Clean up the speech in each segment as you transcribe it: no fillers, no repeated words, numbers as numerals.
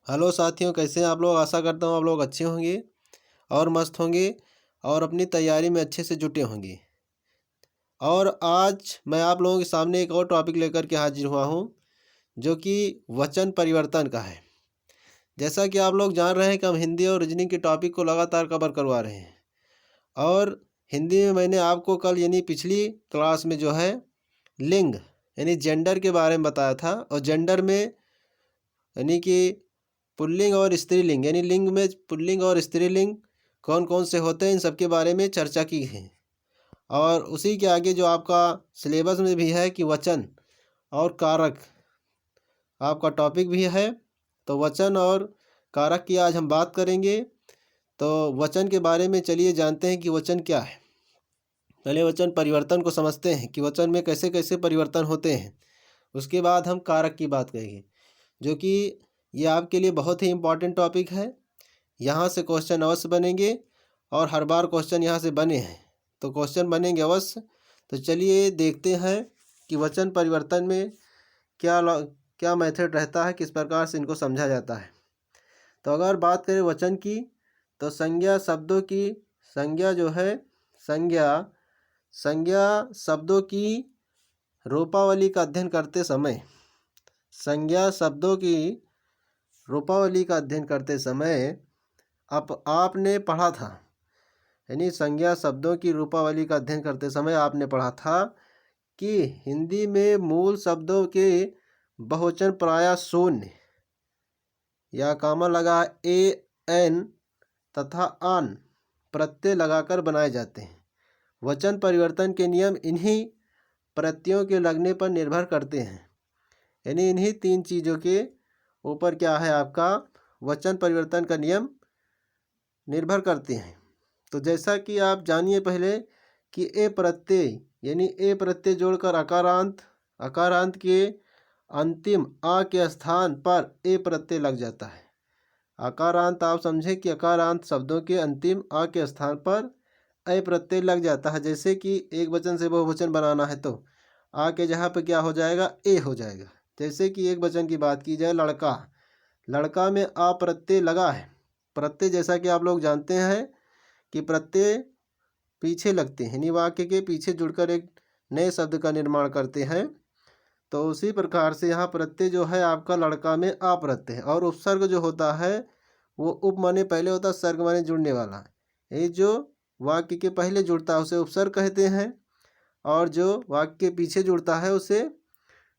Hello साथियों, कैसे हैं आप लोग। आशा करता हूँ आप लोग अच्छे होंगे और मस्त होंगे और अपनी तैयारी में अच्छे से जुटे होंगे। और आज मैं आप लोगों के सामने एक और टॉपिक लेकर के हाजिर हुआ हूँ, जो कि वचन परिवर्तन का है। जैसा कि आप लोग जान रहे हैं कि हम हिंदी और रीजनिंग के टॉपिक को लगातार कवर करवा रहे हैं। और हिंदी में मैंने आपको कल यानी पिछली क्लास में जो है लिंग यानी जेंडर के बारे में बताया था। और जेंडर में यानी कि पुल्लिंग और स्त्रीलिंग यानी लिंग में पुल्लिंग और स्त्रीलिंग कौन कौन से होते हैं, इन सब के बारे में चर्चा की है। और उसी के आगे जो आपका सिलेबस में भी है कि वचन और कारक आपका टॉपिक भी है। तो वचन और कारक की आज हम बात करेंगे। तो वचन के बारे में चलिए जानते हैं कि वचन क्या है। पहले वचन परिवर्तन को समझते हैं कि वचन में कैसे कैसे परिवर्तन होते हैं। उसके बाद हम कारक की बात करेंगे, जो कि ये आपके लिए बहुत ही इम्पॉर्टेंट टॉपिक है। यहाँ से क्वेश्चन अवश्य बनेंगे और हर बार क्वेश्चन यहाँ से बने हैं, तो क्वेश्चन बनेंगे अवश्य। तो चलिए देखते हैं कि वचन परिवर्तन में क्या मेथड रहता है, किस प्रकार से इनको समझा जाता है। तो अगर बात करें वचन की, तो संज्ञा शब्दों की संज्ञा जो है संज्ञा शब्दों की रूपावली का अध्ययन करते समय संज्ञा शब्दों की रूपावली का अध्ययन करते समय आपने पढ़ा था, यानी संज्ञा शब्दों की रूपावली का अध्ययन करते समय आपने पढ़ा था कि हिंदी में मूल शब्दों के बहुवचन प्रायः शून्य या कामा लगा ए एन तथा आन प्रत्यय लगाकर बनाए जाते हैं। वचन परिवर्तन के नियम इन्हीं प्रत्ययों के लगने पर निर्भर करते हैं, यानी इन्हीं तीन चीज़ों के ऊपर क्या है आपका वचन परिवर्तन का नियम निर्भर करते हैं। तो जैसा कि आप जानिए पहले कि ए प्रत्यय यानी ए प्रत्यय जोड़कर अकारांत के अंतिम आ के स्थान पर ए प्रत्यय लग जाता है। अकारांत आप समझे कि अकारांत शब्दों के अंतिम आ के स्थान पर ए प्रत्यय लग जाता है। जैसे कि एक वचन से बहुवचन बनाना है तो आ के जहाँ पे क्या हो जाएगा, ए हो जाएगा। जैसे कि एक वचन की बात की जाए लड़का में आ प्रत्यय लगा है। प्रत्यय जैसा कि आप लोग जानते हैं कि प्रत्यय पीछे लगते हैं, यानी वाक्य के पीछे जुड़कर एक नए शब्द का निर्माण करते हैं। तो उसी प्रकार से यहाँ प्रत्यय जो है आपका लड़का में आ प्रत्यय है। और उपसर्ग जो होता है वो उप माने पहले होता है, सर्ग माने जुड़ने वाला। ये जो वाक्य के पहले जुड़ता है उसे उपसर्ग कहते हैं, और जो वाक्य के पीछे जुड़ता है उसे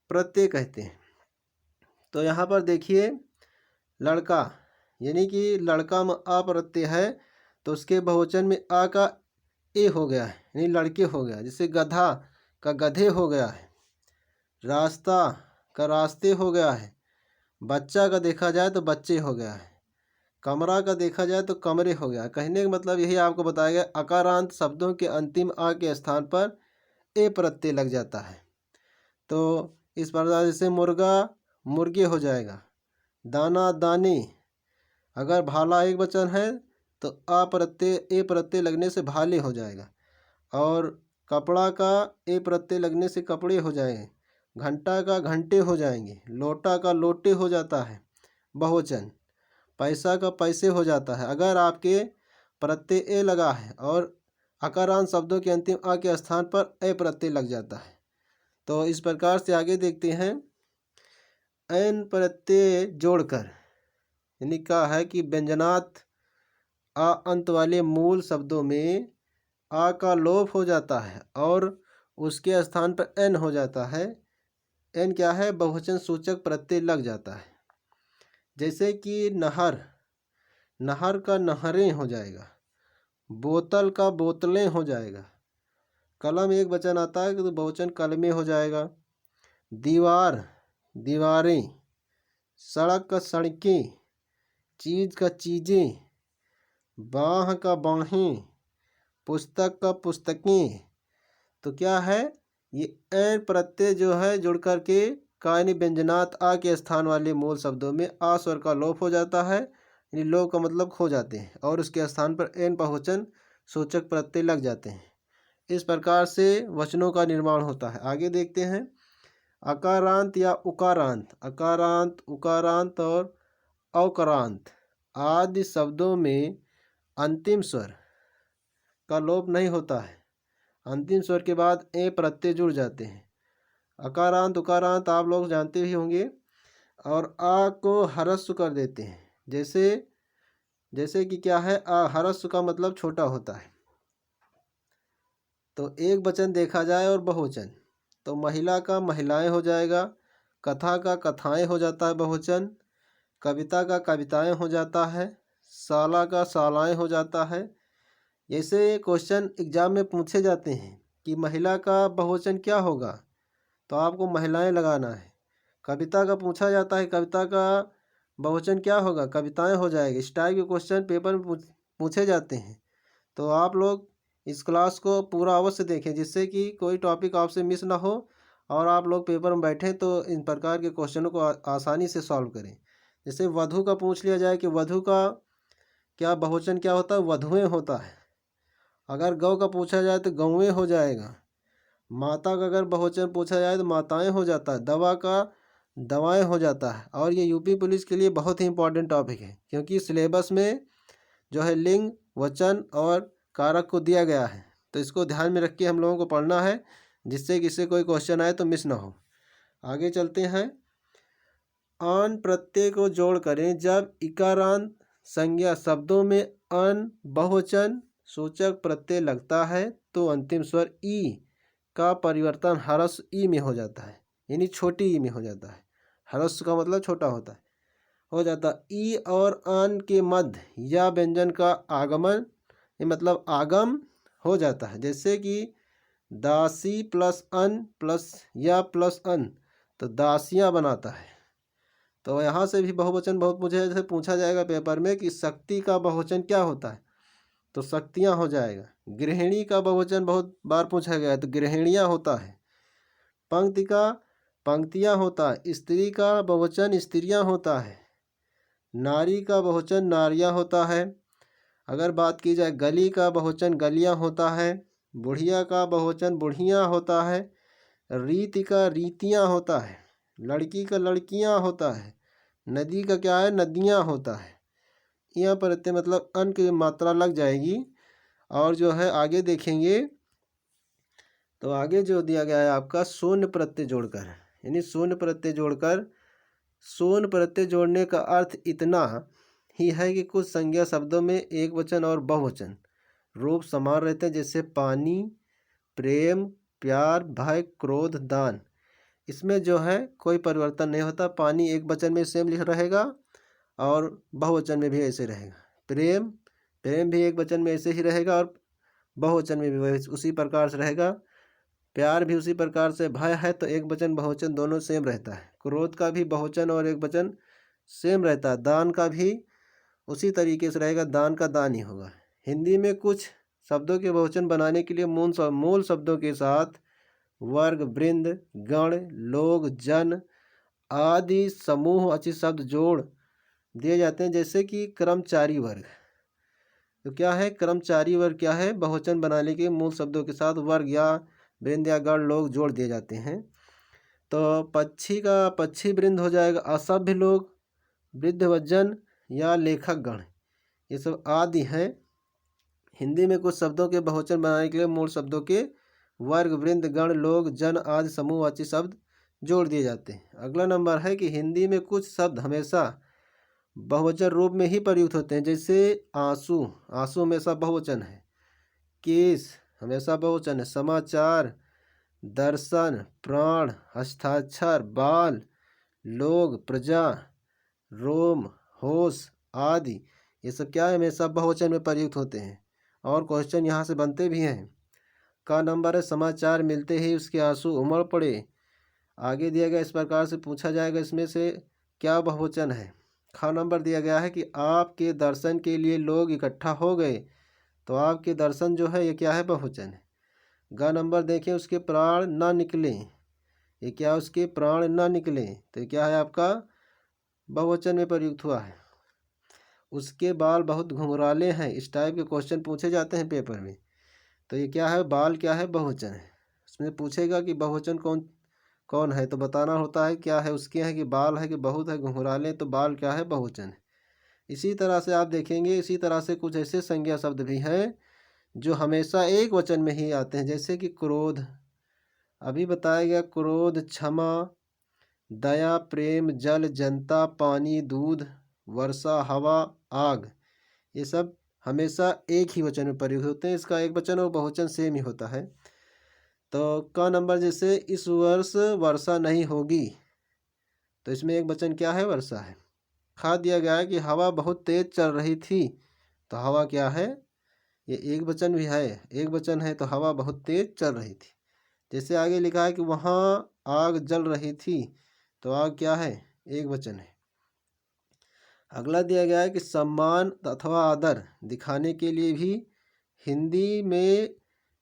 प्रत्यय कहते हैं। तो यहाँ पर देखिए लड़का यानी कि लड़का में आ प्रत्यय है, तो उसके बहुवचन में आ का ए हो गया है, यानी लड़के हो गया। जैसे गधा का गधे हो गया है, रास्ता का रास्ते हो गया है, बच्चा का देखा जाए तो बच्चे हो गया है, कमरा का देखा जाए तो कमरे हो गया। कहने का मतलब यही आपको बताया गया, अकारांत शब्दों के अंतिम आ के स्थान पर ए प्रत्यय लग जाता है। तो इस प्रकार जैसे मुर्गा मुर्गे हो जाएगा, दाना दाने। अगर भाला एक वचन है तो आ प्रत्यय ए प्रत्यय लगने से भाले हो जाएगा, और कपड़ा का ए प्रत्यय लगने से कपड़े हो जाएंगे, घंटा का घंटे हो जाएंगे, लोटा का लोटे हो जाता है बहुवचन, पैसा का पैसे हो जाता है अगर आपके प्रत्यय ए लगा है और अकारांत शब्दों के अंतिम आ के स्थान पर ए प्रत्यय लग जाता है। तो इस प्रकार से आगे देखते हैं, एन प्रत्यय जोड़कर यानी क्या है कि व्यंजनात् आ अंत वाले मूल शब्दों में आ का लोप हो जाता है और उसके स्थान पर एन हो जाता है। एन क्या है, बहुवचन सूचक प्रत्यय लग जाता है। जैसे कि नहर का नहरें हो जाएगा, बोतल का बोतलें हो जाएगा, कलम एक वचन आता है तो बहुवचन कलमें हो जाएगा, दीवार दीवारें, सड़क का सड़कें, चीज़ का चीज़ें, बाँह का बाहें, पुस्तक का पुस्तकें। तो क्या है, ये एन प्रत्यय जो है जुड़ करके कायनी व्यंजनात् आ के स्थान वाले मूल शब्दों में आ स्वर का लोप हो जाता है, यानी लोप का मतलब खो जाते हैं, और उसके स्थान पर एन बहुवचन सूचक प्रत्यय लग जाते हैं। इस प्रकार से वचनों का निर्माण होता है। आगे देखते हैं, अकारांत या उकारांत, अकारांत उकारांत और औकारांत आदि शब्दों में अंतिम स्वर का लोप नहीं होता है। अंतिम स्वर के बाद ए प्रत्यय जुड़ जाते हैं। अकारांत उकारांत आप लोग जानते ही होंगे, और आ को ह्रस्व कर देते हैं। जैसे जैसे कि क्या है, आ ह्रस्व का मतलब छोटा होता है। तो एक वचन देखा जाए और बहुवचन, तो महिला का महिलाएं हो जाएगा, कथा का कथाएं हो जाता है बहुवचन, कविता का कविताएं हो जाता है, शाला का शालाएं हो जाता है। ऐसे क्वेश्चन एग्जाम में पूछे जाते हैं कि महिला का बहुवचन क्या होगा, तो आपको महिलाएं लगाना है। कविता का पूछा जाता है, कविता का बहुवचन क्या होगा, कविताएं हो जाएगी। इस टाइप के क्वेश्चन पेपर में पूछे जाते हैं। तो आप लोग इस क्लास को पूरा अवश्य देखें, जिससे कि कोई टॉपिक आपसे मिस ना हो और आप लोग पेपर में बैठें तो इन प्रकार के क्वेश्चनों को आसानी से सॉल्व करें। जैसे वधु का पूछ लिया जाए कि वधु का क्या बहुवचन क्या होता है, वधुएं होता है। अगर गौ का पूछा जाए तो गौएं हो जाएगा। माता का अगर बहुवचन पूछा जाए तो माताएं हो जाता है। दवा का दवाएं हो जाता है। और ये यूपी पुलिस के लिए बहुत ही इंपॉर्टेंट टॉपिक है, क्योंकि सिलेबस में जो है लिंग, वचन और कारक को दिया गया है। तो इसको ध्यान में रख के हम लोगों को पढ़ना है, जिससे किसी कोई क्वेश्चन आए तो मिस ना हो। आगे चलते हैं। अन प्रत्यय को जोड़ करें जब इकारांत संज्ञा शब्दों में अन बहुवचन सूचक प्रत्यय लगता है तो अंतिम स्वर ई का परिवर्तन ह्रस्व ई में हो जाता है, यानी छोटी ई में हो जाता है। ह्रस्व का मतलब छोटा होता है, हो जाता है। ई और अन के मध्य या व्यंजन का आगमन, ये मतलब आगम हो जाता है। जैसे कि दासी प्लस अन प्लस या प्लस अन, तो दासियां बनाता है। तो यहाँ से भी बहुवचन बहुत मुझे जैसे पूछा जाएगा पेपर में कि शक्ति का बहुवचन क्या होता है, तो शक्तियाँ हो जाएगा। गृहिणी का बहुवचन बहुत बार पूछा गया है, तो गृहिणियाँ होता है। पंक्ति का पंक्तियाँ होता है। स्त्री का बहुवचन स्त्रियाँ होता है। नारी का बहुवचन नारियाँ होता है। अगर बात की जाए गली का बहुवचन गलियाँ होता है। बुढ़िया का बहुवचन बुढ़ियाँ होता है। रीति का रीतियाँ होता है। लड़की का लड़कियाँ होता है। नदी का क्या है, नदियाँ होता है। यहाँ पर इतने मतलब अन की मात्रा लग जाएगी। और जो है आगे देखेंगे तो आगे जो दिया गया है आपका शून्य प्रत्यय जोड़कर, यानी शून्य प्रत्यय जोड़कर। शून्य प्रत्यय जोड़ने का अर्थ इतना ही है कि कुछ संज्ञा शब्दों में एक वचन और बहुवचन रूप समान रहते हैं, जैसे पानी, प्रेम, प्यार, भय, क्रोध, दान। इसमें जो है कोई परिवर्तन नहीं होता। पानी एक वचन में सेम लिख रहेगा और बहुवचन में भी ऐसे रहेगा। प्रेम प्रेम भी एक वचन में ऐसे ही रहेगा और बहुवचन में भी उसी प्रकार से रहेगा। प्यार भी उसी प्रकार से। भय है तो एक वचन बहुवचन दोनों सेम रहता है। क्रोध का भी बहुवचन और एक वचन सेम रहता है। दान का भी उसी तरीके से रहेगा, दान का दान ही होगा। हिंदी में कुछ शब्दों के बहुवचन बनाने के लिए मूल शब्दों के साथ वर्ग, वृंद, गण, लोग, जन आदि समूह अच्छी शब्द जोड़ दिए जाते हैं। जैसे कि कर्मचारी वर्ग, तो क्या है कर्मचारी वर्ग, क्या है बहुवचन बनाने के मूल शब्दों के साथ वर्ग या वृंद या गण लोग जोड़ दिए जाते हैं। तो पक्षी का पक्षी वृंद हो जाएगा। असभ्य लोग, वृद्धजन या लेखक गण, ये सब आदि हैं। हिंदी में कुछ शब्दों के बहुवचन बनाने के लिए मूल शब्दों के वर्ग, वृंद, गण, लोग, जन आदि समूहवाची शब्द जोड़ दिए जाते हैं। अगला नंबर है कि हिंदी में कुछ शब्द हमेशा बहुवचन रूप में ही प्रयुक्त होते हैं। जैसे आंसू, आंसू हमेशा बहुवचन है। केस हमेशा बहुवचन है। समाचार, दर्शन, प्राण, हस्ताक्षर, बाल, लोग, प्रजा, रोम, होश आदि, ये सब क्या है हमेशा बहुवचन में प्रयुक्त होते हैं। और क्वेश्चन यहाँ से बनते भी हैं। का नंबर है समाचार मिलते ही उसके आंसू उमड़ पड़े। आगे दिया गया इस प्रकार से पूछा जाएगा इसमें से क्या बहुवचन है। खा नंबर दिया गया है कि आपके दर्शन के लिए लोग इकट्ठा हो गए, तो आपके दर्शन जो है ये क्या है बहुवचन है। ग नंबर देखें उसके प्राण ना निकले, ये क्या उसके प्राण ना निकले, तो ये क्या है आपका बहुवचन में प्रयुक्त हुआ है। उसके बाल बहुत घुंघराले हैं, इस टाइप के क्वेश्चन पूछे जाते हैं पेपर में। तो ये क्या है बाल क्या है बहुवचन है। उसमें पूछेगा कि बहुवचन कौन कौन है, तो बताना होता है क्या है उसके हैं कि बाल है कि बहुत है, घुंघराले तो बाल क्या है बहुवचन है। इसी तरह से आप देखेंगे, इसी तरह से कुछ ऐसे संज्ञा शब्द भी हैं जो हमेशा एक वचन में ही आते हैं, जैसे कि क्रोध, अभी बताया गया, क्रोध, क्षमा, दया, प्रेम, जल, जनता, पानी, दूध, वर्षा, हवा, आग, ये सब हमेशा एक ही वचन में प्रयुक्त होते हैं। इसका एक वचन और बहुवचन सेम ही होता है। तो क नंबर, जैसे इस वर्ष वर्षा नहीं होगी, तो इसमें एक वचन क्या है? वर्षा है। खा दिया गया है कि हवा बहुत तेज चल रही थी, तो हवा क्या है? ये एक वचन भी है, एक वचन है, तो हवा बहुत तेज चल रही थी। जैसे आगे लिखा है कि वहाँ आग जल रही थी, तो आग क्या है? एक वचन है। अगला दिया गया है कि सम्मान अथवा आदर दिखाने के लिए भी हिंदी में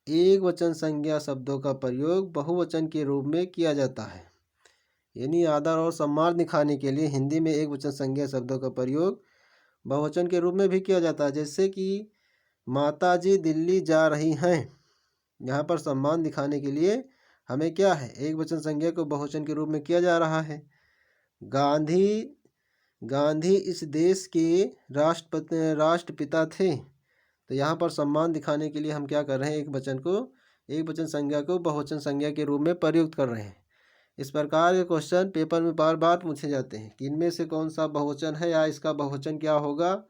एक वचन संज्ञा शब्दों का प्रयोग बहुवचन के रूप में किया जाता है। यानी आदर और सम्मान दिखाने के लिए हिंदी में एक वचन संज्ञा शब्दों का प्रयोग बहुवचन के रूप में भी किया जाता है। जैसे कि माता जी दिल्ली जा रही हैं, यहाँ पर सम्मान दिखाने के लिए हमें क्या है? एक वचन संज्ञा को बहुवचन के रूप में किया जा रहा है। गांधी इस देश के राष्ट्रपिता थे, तो यहाँ पर सम्मान दिखाने के लिए हम क्या कर रहे हैं? एक वचन संज्ञा को बहुवचन संज्ञा के रूप में प्रयुक्त कर रहे हैं। इस प्रकार के क्वेश्चन पेपर में बार बार पूछे जाते हैं कि इनमें से कौन सा बहुवचन है या इसका बहुवचन क्या होगा,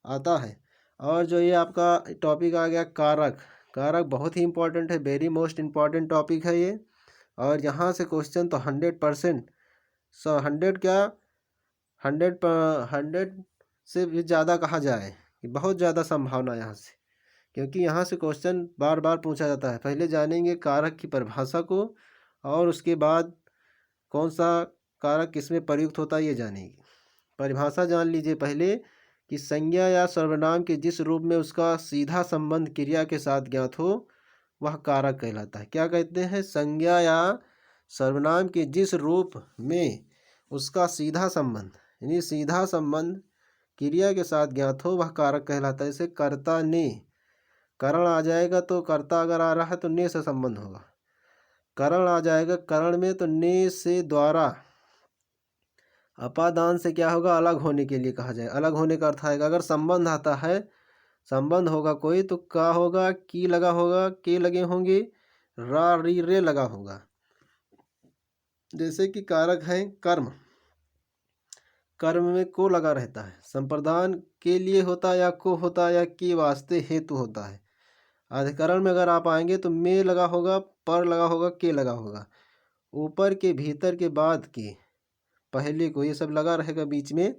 आता है। और जो ये आपका टॉपिक आ गया कारक, कारक बहुत ही इंपॉर्टेंट है, वेरी मोस्ट इम्पॉर्टेंट टॉपिक है ये। और यहाँ से क्वेश्चन तो 100%, 100 से भी ज़्यादा कहा जाए कि बहुत ज़्यादा संभावना यहाँ से, क्योंकि यहाँ से क्वेश्चन बार बार पूछा जाता है। पहले जानेंगे कारक की परिभाषा को, और उसके बाद कौन सा कारक किसमें प्रयुक्त होता है ये जानेंगे। परिभाषा जान लीजिए पहले कि संज्ञा या सर्वनाम के जिस रूप में उसका सीधा संबंध क्रिया के साथ ज्ञात हो वह कारक कहलाता है। क्या कहते हैं? संज्ञा या सर्वनाम के जिस रूप में उसका सीधा संबंध, यानी सीधा संबंध क्रिया के साथ ज्ञात हो वह कारक कहलाता है। जैसे कर्ता ने, करण आ जाएगा तो कर्ता अगर आ रहा है तो ने से संबंध होगा। करण आ जाएगा करण में तो ने से द्वारा, अपादान से क्या होगा? अलग होने के लिए कहा जाए, अलग होने का अर्थ आएगा। अगर संबंध आता है, संबंध होगा कोई, तो का होगा? की लगा होगा, के लगे होंगे, रा री रे लगा होगा। जैसे कि कारक है कर्म, कर्म में को लगा रहता है, संप्रदान के लिए होता है या को होता है या के वास्ते हेतु होता है। अधिकरण में अगर आप आएंगे तो में लगा होगा, पर लगा होगा, के लगा होगा, ऊपर के, भीतर के, बाद के, पहले को, ये सब लगा रहेगा। बीच में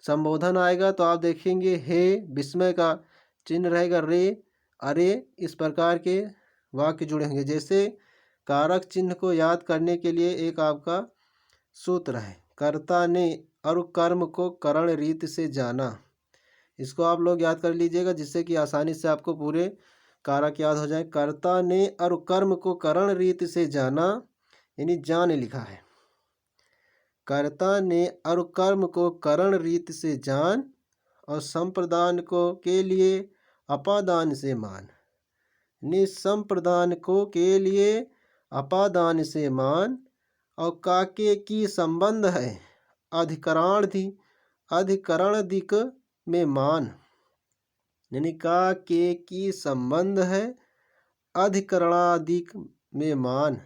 संबोधन आएगा तो आप देखेंगे हे, विस्मय का चिन्ह रहेगा, रे, अरे, इस प्रकार के वाक्य जुड़े होंगे। जैसे कारक चिन्ह को याद करने के लिए एक आपका सूत्र है, कर्ता ने और कर्म को करण रीत से जाना। इसको आप लोग याद कर लीजिएगा जिससे कि आसानी से आपको पूरे कारक याद हो जाए। कर्ता ने और कर्म को करण रीत से जाना, यानी जान लिखा है। कर्ता ने और कर्म को करण रीत से जान, और संप्रदान को के लिए अपादान से मान, निसंप्रदान को के लिए अपादान से मान, और काके की संबंध है अधिकरण दिक में मान, यानी का के की संबंध है अधिकरणादिक में मान।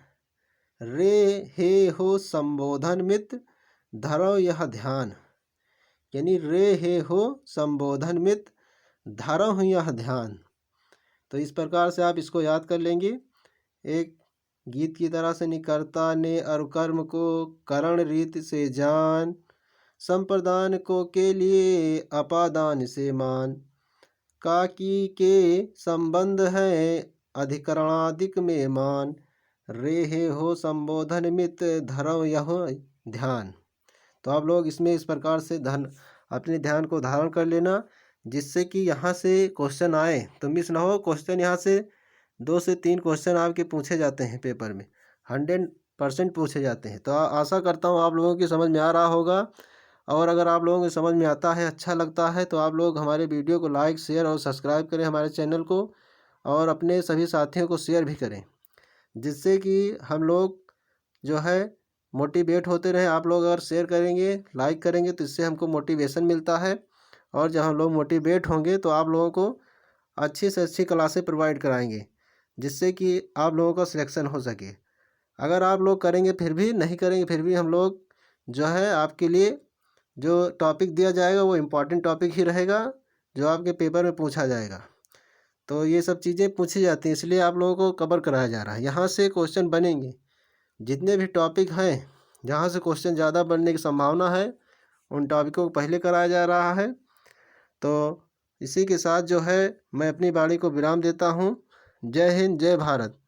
रे हे हो संबोधन मित्र धरो यह ध्यान, यानी रे हे हो संबोधन मित्र धरो यह ध्यान। तो इस प्रकार से आप इसको याद कर लेंगे एक गीत की तरह से। निकर्ता ने और कर्म को करण रीत से जान, संप्रदान को के लिए अपादान से मान, काकी के संबंध है अधिकरणादिक में मान, रे हे हो संबोधन मित धरो यह ध्यान। तो आप लोग इसमें इस प्रकार से अपने ध्यान को धारण कर लेना, जिससे कि यहाँ से क्वेश्चन आए तो मिस ना हो। क्वेश्चन यहाँ से 2 से 3 क्वेश्चन आपके पूछे जाते हैं पेपर में, 100% पूछे जाते हैं। तो आशा करता हूँ आप लोगों की समझ में आ रहा होगा। और अगर आप लोगों को समझ में आता है, अच्छा लगता है, तो आप लोग हमारे वीडियो को लाइक, शेयर और सब्सक्राइब करें हमारे चैनल को, और अपने सभी साथियों को शेयर भी करें, जिससे कि हम लोग जो है मोटिवेट होते रहें। आप लोग अगर शेयर करेंगे, लाइक करेंगे, तो इससे हमको मोटिवेशन मिलता है और जब हम लोग मोटिवेट होंगे तो आप लोगों को अच्छी से अच्छी क्लासें प्रोवाइड कराएंगे, जिससे कि आप लोगों का सिलेक्शन हो सके। अगर आप लोग करेंगे फिर भी नहीं करेंगे फिर भी हम लोग जो है आपके लिए जो टॉपिक दिया जाएगा वो इम्पॉर्टेंट टॉपिक ही रहेगा, जो आपके पेपर में पूछा जाएगा। तो ये सब चीज़ें पूछी जाती हैं, इसलिए आप लोगों को कवर कराया जा रहा है। यहाँ से क्वेश्चन बनेंगे, जितने भी टॉपिक हैं जहाँ से क्वेश्चन ज़्यादा बनने की संभावना है उन टॉपिकों को पहले कराया जा रहा है। तो इसी के साथ जो है मैं अपनी वाणी को विराम देता हूँ। जय हिंद, जय भारत।